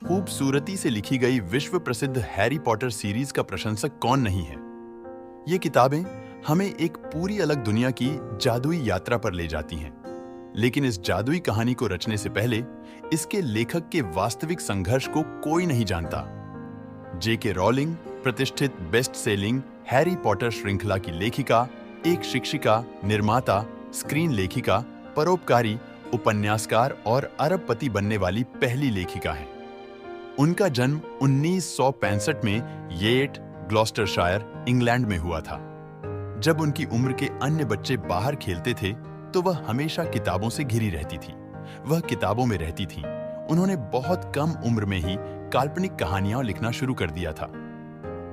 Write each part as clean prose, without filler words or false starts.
खूबसूरती से लिखी गई विश्व प्रसिद्ध हैरी पॉटर सीरीज का प्रशंसक कौन नहीं है। ये किताबें हमें एक पूरी अलग दुनिया की जादुई यात्रा पर ले जाती हैं। लेकिन इस जादुई कहानी को रचने से पहले इसके लेखक के वास्तविक संघर्ष को कोई नहीं जानता। जेके रॉलिंग प्रतिष्ठित बेस्ट सेलिंग हैरी पॉटर श्रृंखला की लेखिका, एक शिक्षिका, निर्माता, स्क्रीन लेखिका, परोपकारी, उपन्यासकार और अरबपति बनने वाली पहली लेखिका हैं। उनका जन्म 1965 में येट, ग्लॉस्टरशायर, इंग्लैंड में हुआ था। जब उनकी उम्र के अन्य बच्चे बाहर खेलते थे तो वह हमेशा किताबों से घिरी रहती थी। वह किताबों में रहती थी। उन्होंने बहुत कम उम्र में ही काल्पनिक कहानियां लिखना शुरू कर दिया था।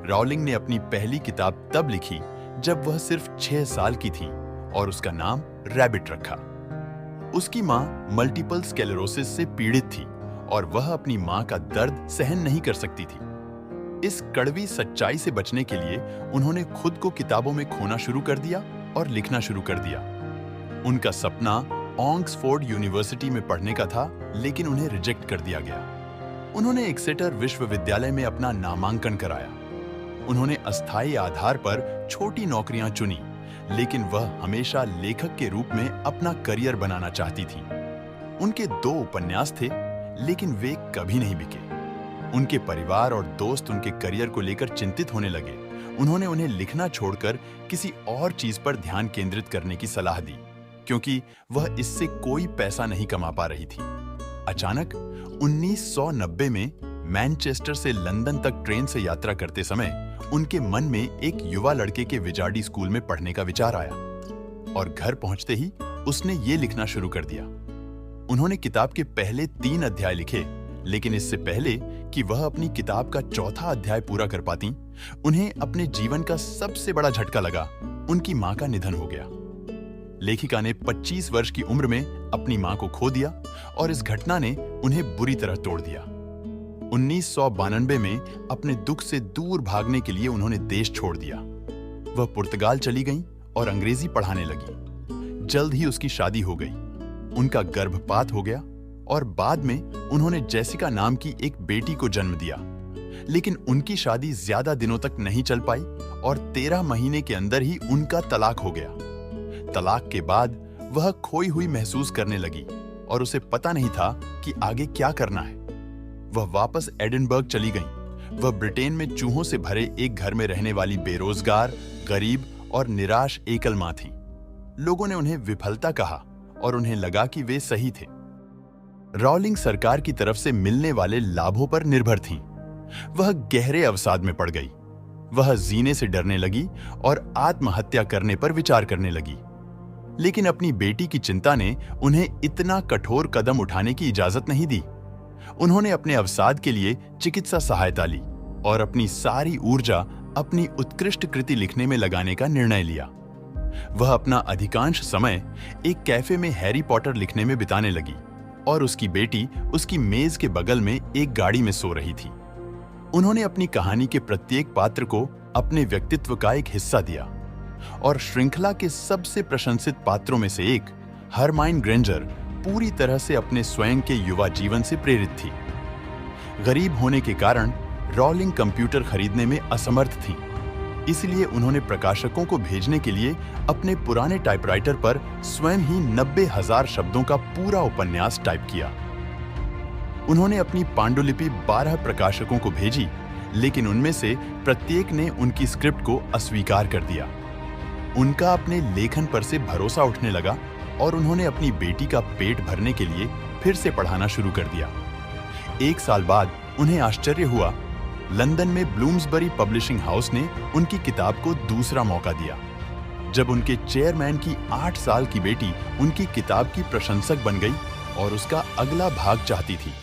रॉलिंग ने अपनी पहली किताब तब लिखी जब वह सिर्फ 6 साल की थी और उसका नाम रैबिट रखा। उसकी मां मल्टीपल स्क्लेरोसिस से पीड़ित थी और वह अपनी मां का दर्द सहन नहीं कर सकती थी। इस कड़वी सच्चाई से बचने के लिए उन्होंने खुद को किताबों में खोना शुरू कर दिया और लिखना शुरू कर दिया। उनका सपना ऑक्सफोर्ड यूनिवर्सिटी में पढ़ने का था, लेकिन उन्हें रिजेक्ट कर दिया गया। उन्होंने एक्सेटर विश्वविद्यालय में अपना नामांकन कराया। उन्होंने अस्थायी आधार पर छोटी नौकरियां चुनी, लेकिन वह हमेशा लेखक के रूप में अपना करियर बनाना चाहती थी। उनके 2 उपन्यास थे, लेकिन वे कभी नहीं बिके। उनके परिवार और दोस्त उनके करियर को लेकर चिंतित होने लगे। उन्होंने उन्हें लिखना छोड़कर किसी और चीज पर ध्यान केंद्रित करने की सलाह दी, क्योंकि वह इससे कोई पैसा नहीं कमा पा रही थी। अचानक 1990 में मैनचेस्टर से लंदन तक ट्रेन से यात्रा करते समय उनके मन में एक युवा लड़के के विजार्डी स्कूल में पढ़ने का विचार आया और घर पहुंचते ही उसने ये लिखना शुरू कर दिया। उन्होंने किताब के पहले 3 अध्याय लिखे, लेकिन इससे पहले कि वह अपनी किताब का 4था अध्याय पूरा कर पाती, उन्हें अपने जीवन का सबसे बड़ा झटका लगा। उनकी मां का निधन हो गया। लेखिका ने 25 वर्ष की उम्र में अपनी मां को खो दिया और इस घटना ने उन्हें बुरी तरह तोड़ दिया। 1992 में अपने दुख से दूर भागने के लिए उन्होंने देश छोड़ दिया। वह पुर्तगाल चली गईं और अंग्रेजी पढ़ाने लगी। जल्द ही उसकी शादी हो गई। उनका गर्भपात हो गया और बाद में उन्होंने जेसिका नाम की एक बेटी को जन्म दिया। लेकिन उनकी शादी ज्यादा दिनों तक नहीं चल पाई और 13 महीने के अंदर ही उनका तलाक हो गया। तलाक के बाद वह खोई हुई महसूस करने लगी और उसे पता नहीं था कि आगे क्या करना है। वह वापस एडिनबर्ग चली गई। वह ब्रिटेन में चूहों से भरे एक घर में रहने वाली बेरोजगार, गरीब और निराश एकल मां थी। लोगों ने उन्हें विफलता कहा और उन्हें लगा कि वे सही थे। रॉलिंग सरकार की तरफ से मिलने वाले लाभों पर निर्भर थीं। वह गहरे अवसाद में पड़ गई। वह जीने से डरने लगी और आत्महत्या करने पर विचार करने लगी। लेकिन अपनी बेटी की चिंता ने उन्हें इतना कठोर कदम उठाने की इजाजत नहीं दी। उन्होंने अपने अवसाद के लिए चिकित्सा सहायता ली और अपनी सारी ऊर्जा अपनी उत्कृष्ट कृति लिखने में लगाने का निर्णय लिया। वह अपना अधिकांश समय एक कैफे में हैरी पॉटर लिखने में बिताने लगी और उसकी बेटी उसकी मेज के बगल में एक गाड़ी में सो रही थी। उन्होंने अपनी कहानी के प्रत्येक पात्र को अपने व्यक्तित्व का एक हिस्सा दिया और श्रृंखला के सबसे प्रशंसित पात्रों में से एक, हरमाइन ग्रेंजर, पूरी तरह से अपने स्वयं के युवा जीवन से प्रेरित थी। गरीब होने के कारण रॉलिंग कंप्यूटर खरीदने में असमर्थ थी, इसलिए उन्होंने प्रकाशकों को भेजने के लिए अपने पुराने टाइपराइटर पर स्वयं ही 90,000 शब्दों का पूरा उपन्यास टाइप किया। उन्होंने अपनी पांडुलिपि 12 प्रकाशकों को भेजी, लेकिन उनमें से प्रत्येक ने उनकी स्क्रिप्ट को अस्वीकार कर दिया। उनका अपने लेखन पर से भरोसा उठने लगा और उन्होंने अपनी बेटी का पेट भरने के लिए फिर से पढ़ाना शुरू कर दिया। 1 साल बाद उन्हें आश्चर्य हुआ। लंदन में ब्लूम्सबरी पब्लिशिंग हाउस ने उनकी किताब को दूसरा मौका दिया। जब उनके चेयरमैन की 8 साल की बेटी उनकी किताब की प्रशंसक बन गई और उसका अगला भाग चाहती थी।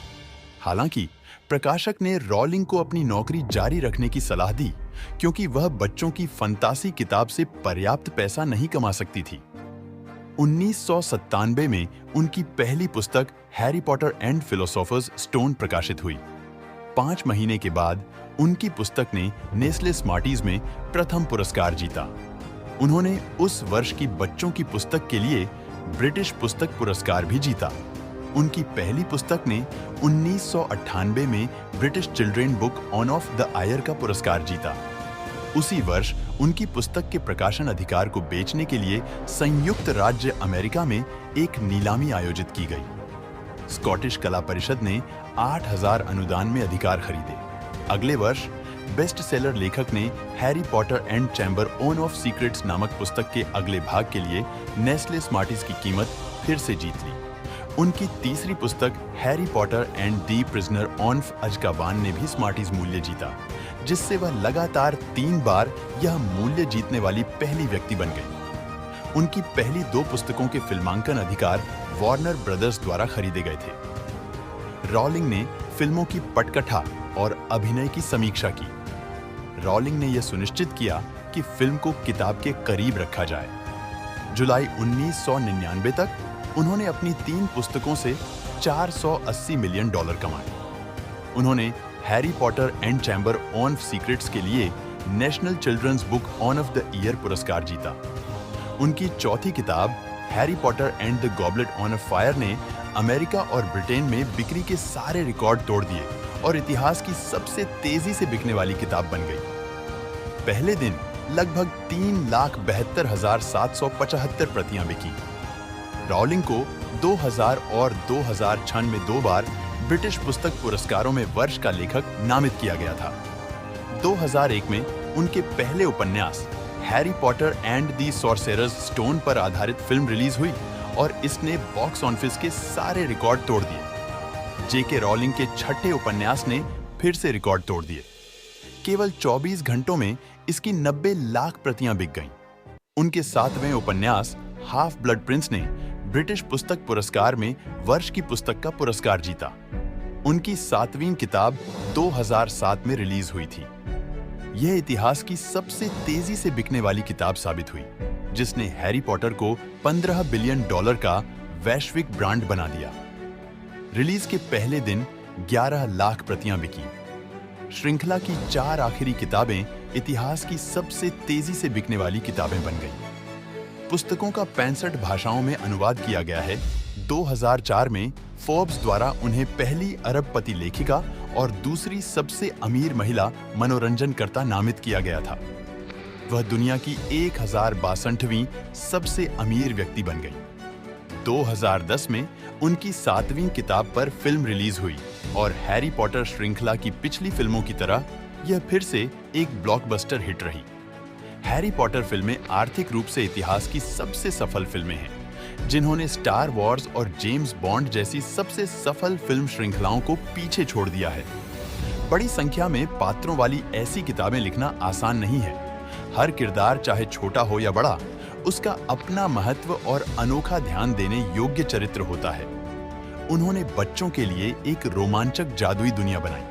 हालांकि प्रकाशक ने रॉलिंग को अपनी नौकरी जारी रखने की सलाह दी, क्योंकि वह बच्चों की फंतासी किताब से पर्याप्त पैसा नहीं कमा सकती थी। 1997 में उनकी पहली पुस्तक Harry Potter and philosopher's stone प्रकाशित हुई। 5 महीने के बाद उनकी पुस्तक ने नेस्ले स्मार्टीज में प्रथम पुरस्कार जीता। उन्होंने उस वर्ष की बच्चों की पुस्तक के लिए ब्रिटिश पुस्तक पुरस्कार भी जीता। उनकी पहली पुस्तक ने 1998 में British children book on of the year का पुरस्कार जीता। उसी वर्ष उनकी पुस्तक के प्रकाशन अधिकार को बेचने के लिए संयुक्त राज्य अमेरिका में एक नीलामी आयोजित की गई। स्कॉटिश कला परिषद ने 8,000 अनुदान में अधिकार खरीदे। अगले वर्ष बेस्ट सेलर लेखक ने Harry Potter and chamber on off secrets नामक पुस्तक के अगले भाग के लिए नेस्ले स्मार्टीज की कीमत फिर से जीत ली। उनकी तीसरी पुस्तक Harry Potter and the prisoner of Azkaban ने भी स्मार्टीज मूल्य जीता, जिससे वह लगातार 3 बार यह मूल्य जीतने वाली पहली व्यक्ति बन गई। उनकी पहली 2 पुस्तकों के फिल्मांकन अधिकार वार्नर ब्रदर्स द्वारा खरीदे गए थे। रॉलिंग ने फिल्मों की पटकथा और अभिनय की समीक्षा की। रॉलिंग ने यह सुनिश्चित किया कि फिल्म को किताब के करीब रखा जाए। जुलाई 1999 तक उन्होंने अपनी 3 पुस्तकों से $480 मिलियन कमाए। उन्होंने Harry Potter and chamber of secrets के लिए national children's book on of the year पुरस्कार जीता। उनकी चौथी किताब Harry Potter and the goblet of a fire ने अमेरिका और ब्रिटेन में बिक्री के सारे रिकॉर्ड तोड़ दिए और इतिहास की सबसे तेजी से बिकने वाली किताब बन गई। पहले दिन लगभग 3,72,775 प्रतियां बिकी। रॉलिंग को 2000 और 2006 में 2 बार ब्रिटिश पुस्तक पुरस्कारों में वर्ष का लेखक नामित किया गया था। 2001 में उनके पहले उपन्यास Harry Potter and the sorcerer's stone पर आधारित फिल्म रिलीज हुई और इसने बॉक्स ऑफिस के सारे रिकॉर्ड तोड़ दिए। जेके रॉलिंग के छठे उपन्यास ने फिर से रिकॉर्ड तोड़ दिए। केवल 24 घंटों में इसकी 90 लाख प्रतियां बिक गईं। उनके 7वें उपन्यास हाफ ब्लड प्रिंस ने ब्रिटिश पुस्तक पुरस्कार में वर्ष की पुस्तक का पुरस्कार जीता। उनकी 7वीं किताब 2007 में रिलीज हुई थी। यह इतिहास की सबसे तेजी से बिकने वाली किताब साबित हुई, जिसने हैरी पॉटर को $15 बिलियन का वैश्विक ब्रांड बना दिया। रिलीज के पहले दिन 11 लाख प्रतियां बिकी। श्रृंखला की 4 आखिरी किताबें इतिहास की सबसे तेजी से बिकने वाली किताबें बन गईं। पुस्तकों का 65 भाषाओं में अनुवाद किया गया है। 2004 में फोर्ब्स द्वारा उन्हें पहली अरबपति लेखिका और दूसरी सबसे अमीर महिला मनोरंजनकर्ता नामित किया गया था। वह दुनिया की 1062वीं सबसे अमीर व्यक्ति बन गई। 2010 में उनकी 7वीं किताब पर फिल्म रिलीज हुई और हैरी पॉटर श्रृंखला की पिछली फिल्मों की तरह यह फिर से एक ब्लॉकबस्टर हिट रही। हैरी पॉटर फिल्में आर्थिक रूप से इतिहास की सबसे सफल फिल्में हैं, जिन्होंने स्टार वॉर्स और जेम्स बॉन्ड जैसी सबसे सफल फिल्म श्रृंखलाओं को पीछे छोड़ दिया है। बड़ी संख्या में पात्रों वाली ऐसी किताबें लिखना आसान नहीं है। हर किरदार, चाहे छोटा हो या बड़ा, उसका अपना महत्व और अनोखा ध्यान देने योग्य चरित्र होता है। उन्होंने बच्चों के लिए एक रोमांचक जादुई दुनिया बनाई।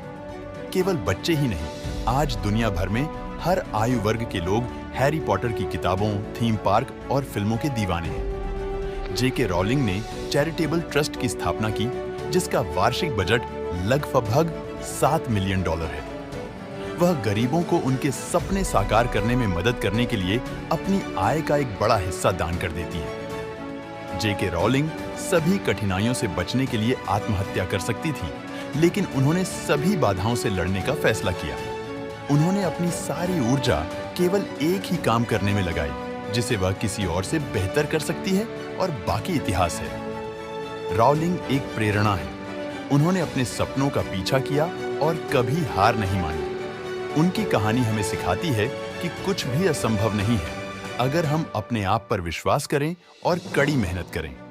केवल बच्चे ही नहीं, आज दुनिया भर में हर आयु वर्ग के लोग हैरी पॉटर की किताबों, थीम पार्क और फिल्मों के दीवाने हैं। जेके रॉलिंग ने चैरिटेबल ट्रस्ट की स्थापना की, जिसका वार्षिक बजट लगभग $7 मिलियन है। वह गरीबों को उनके सपने साकार करने में मदद करने के लिए अपनी आय का एक बड़ा हिस्सा दान कर देती है। जेके रॉलिंग सभी कठिनाइयों से बचने के लिए आत्महत्या कर सकती थी, लेकिन उन्होंने सभी बाधाओं से लड़ने का फैसला किया। उन्होंने अपनी सारी ऊर्जा केवल एक ही काम करने में लगाई, जिसे वह किसी और से बेहतर कर सकती है, और बाकी इतिहास है। रॉलिंग एक प्रेरणा है। उन्होंने अपने सपनों का पीछा किया और कभी हार नहीं मानी। उनकी कहानी हमें सिखाती है कि कुछ भी असंभव नहीं है, अगर हम अपने आप पर विश्वास करें और कड़ी मेहनत करें।